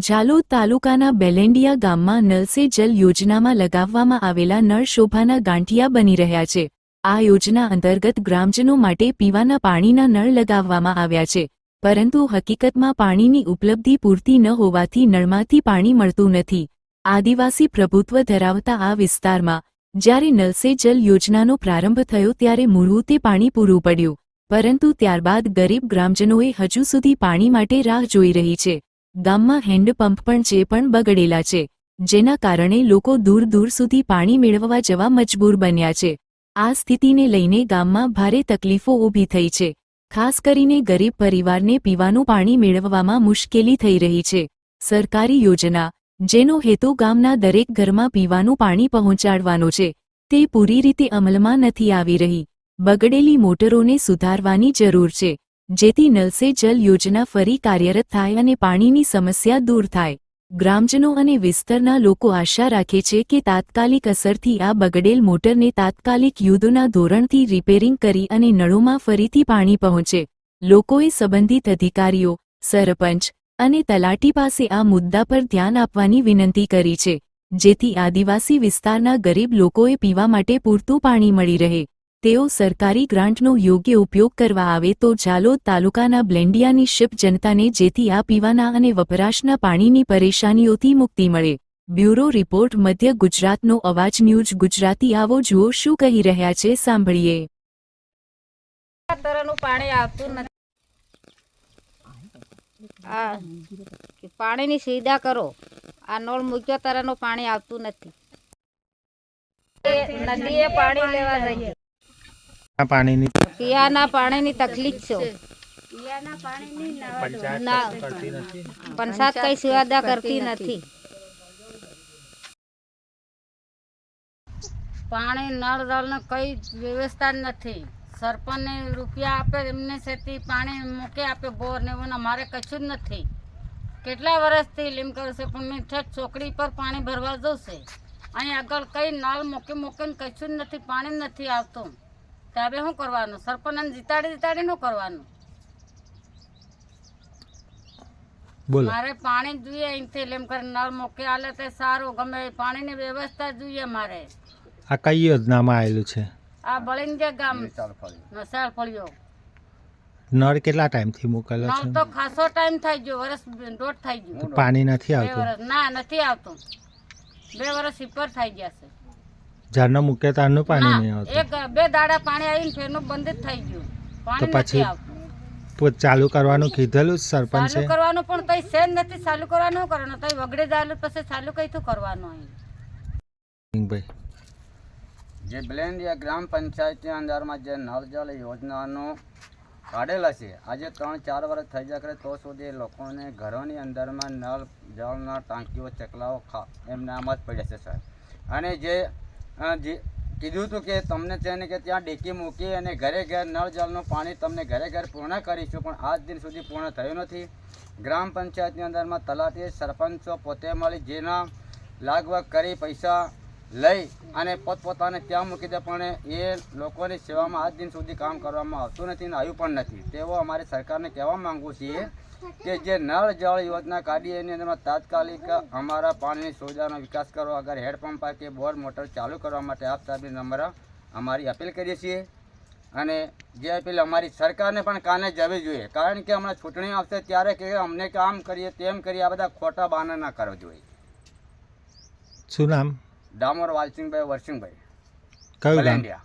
ઝાલોદ તાલુકાના બેલેન્ડિયા ગામમાં નલ સે જલ યોજનામાં લગાવવામાં આવેલા નળ શોભાના ગાંઠિયા બની રહ્યા છે। આ યોજના અંતર્ગત ગ્રામજનો માટે પીવાના પાણીના નળ લગાવવામાં આવ્યા છે, પરંતુ હકીકતમાં પાણીની ઉપલબ્ધિ પૂરતી ન હોવાથી નળમાંથી પાણી મળતું નથી। આદિવાસી પ્રભુત્વ ધરાવતા આ વિસ્તારમાં જ્યારે નલ સે જલ યોજનાનો પ્રારંભ થયો ત્યારે મૂળભૂતે પાણી પૂરું પડ્યું, પરંતુ ત્યારબાદ ગરીબ ગ્રામજનોએ હજુ સુધી પાણી માટે રાહ જોઈ રહી છે। ગામમાં હેન્ડપંપ પણ છે પણ બગડેલા છે, જેના કારણે લોકો દૂર દૂર સુધી પાણી મેળવવા જવા મજબૂર બન્યા છે। આ સ્થિતિને લઈને ગામમાં ભારે તકલીફો ઊભી થઈ છે। ખાસ કરીને ગરીબ પરિવારને પીવાનું પાણી મેળવવામાં મુશ્કેલી થઈ રહી છે। સરકારી યોજના, જેનો હેતુ ગામના દરેક ઘરમાં પીવાનું પાણી પહોંચાડવાનો છે, તે પૂરી રીતે અમલમાં નથી આવી રહી। બગડેલી મોટરોને સુધારવાની જરૂર છે, જેથી નલ સે જલ યોજના ફરી કાર્યરત થાય અને પાણીની સમસ્યા દૂર થાય। ગ્રામજનો અને વિસ્તારના લોકો આશા રાખે છે કે તાત્કાલિક અસરથી આ બગડેલ મોટરને તાત્કાલિક યુદ્ધના ધોરણથી રિપેરિંગ કરી અને નળોમાં ફરીથી પાણી પહોંચે। લોકોએ સંબંધિત અધિકારીઓ, સરપંચ અને તલાટી પાસે આ મુદ્દા પર ધ્યાન આપવાની વિનંતી કરી છે, જેથી આદિવાસી વિસ્તારના ગરીબ લોકોએ પીવા માટે પૂરતું પાણી મળી રહે। તેઓ સરકારી ગ્રાન્ટનો યોગ્ય ઉપયોગ કરવા આવે તો ઝાલોદ તાલુકાના બેલેન્ડિયાની શિપ જનતાને જેથી આ પીવાના અને વપરાશના પાણીની પરેશાનીઓથી મુક્તિ મળે। બ્યુરો રિપોર્ટ, મધ્ય ગુજરાતનો અવાજ ન્યૂઝ ગુજરાતી। આવો જુઓ શું કહી રહ્યા છે, સાંભળીએ। પાણીની સુવિધા કરો। આ નળ મૂક્યો તરનું પાણી આવતું નથી। નદીએ પાણી લેવા જઈએ, પીવાના પાણીની તકલીફ છે। પંચાયત કઈ સુવિધા કરતી નથી। પાણી નળ જળને કઈ વ્યવસ્થા નથી। સરપંચને રૂપિયા આપે એમને સેથી પાણી મૂકે આપે બોર ને એવું, અમારે કશું જ નથી। કેટલા વર્ષથી લીમ કરે છે, પણ મેં ઠેઠ ચોકડી પર પાણી ભરવા જશે। અહીં આગળ કઈ નળ મૂકીને કશું જ નથી, પાણી નથી આવતું। ત્યારે શું કરવાનું? સરપંચને જીતાડી શું કરવાનું? મારે પાણી જોઈએ, અહીંથી લીમ કરે નળ મૂકી આલે તે સારું, ગમે પાણીની વ્યવસ્થા જોઈએ મારે। આ કઈ યોજનામાં આવેલું છે? આ બેલેન્ડિયા ગામ મસાલ ફળિયો। નળ કેટલા ટાઈમથી મૂકેલો છે? નળ તો ખાસો ટાઈમ થઈ ગયો, વર્ષ દોઢ થઈ ગયું। પાણી નથી આવતું? ના, નથી આવતું। 2 વર્ષ ઉપર થઈ ગયા છે। ઝાડનો મૂકે તારનું પાણી નહીં આવતું? 2 દાડા પાણી આવીને ફેરનું બંધ જ થઈ ગયું, પાણી નથી આવતું। ચાલુ કરવાનું કીધેલું સરપંચે? ચાલુ કરવાનું પણ તઈ સેન નથી, ચાલુ કરવાનું કરવાનું તઈ વગડે જાયેલું, પછી ચાલુ કઈથી કરવાનું? અહીં ભાઈ, જે બેલેન્ડિયા ગ્રામ પંચાયતની અંદરમાં જે નળ જળ યોજનાનું કાઢેલા છે, આજે 3-4 વર્ષ થઈ જાય કરે તો સુધી લોકોને ઘરોની અંદરમાં નળ જળના ટાંકીઓ ચકલાઓ એમના આમ જ પડ્યા છે સર। અને જે કીધું હતું કે તમને તેને કે ત્યાં ડેકી મૂકી અને ઘરે ઘર નળ જળનું પાણી તમને ઘરે ઘર પૂર્ણ કરીશું, પણ આજ દિન સુધી પૂર્ણ થયું નથી। ગ્રામ પંચાયતની અંદરમાં તલાટી સરપંચો પોતે મળી જેના લાગવગ કરી પૈસા લઈ અને પોતપોતાને ત્યાં મૂકી દે, પણ એ લોકોની સેવામાં આજ દિન સુધી કામ કરવામાં આવતું નથી અને આવ્યું પણ નથી। તેઓ અમારી સરકારને કહેવા માગું છીએ કે જે નળ જળ યોજના કાઢી એની અંદરમાં તાત્કાલિક અમારા પાણીની સુવિધાનો વિકાસ કરો। અગર હેડપંપ કે બોર મોટર ચાલુ કરવા માટે આપ સાહેબની નમ્ર અમારી અપીલ કરીએ છીએ, અને જે અપીલ અમારી સરકારને પણ કાને જવી જોઈએ, કારણ કે હમણાં ચૂંટણી આવશે ત્યારે કે અમને કામ કરીએ તેમ કરીએ, આ બધા ખોટા બહાના ના કરવો જોઈએ। શું નામ? ડામોર વાલસિંગભાઈ વરસિંગભાઈ, કયું ગામ? બેલેન્ડિયા।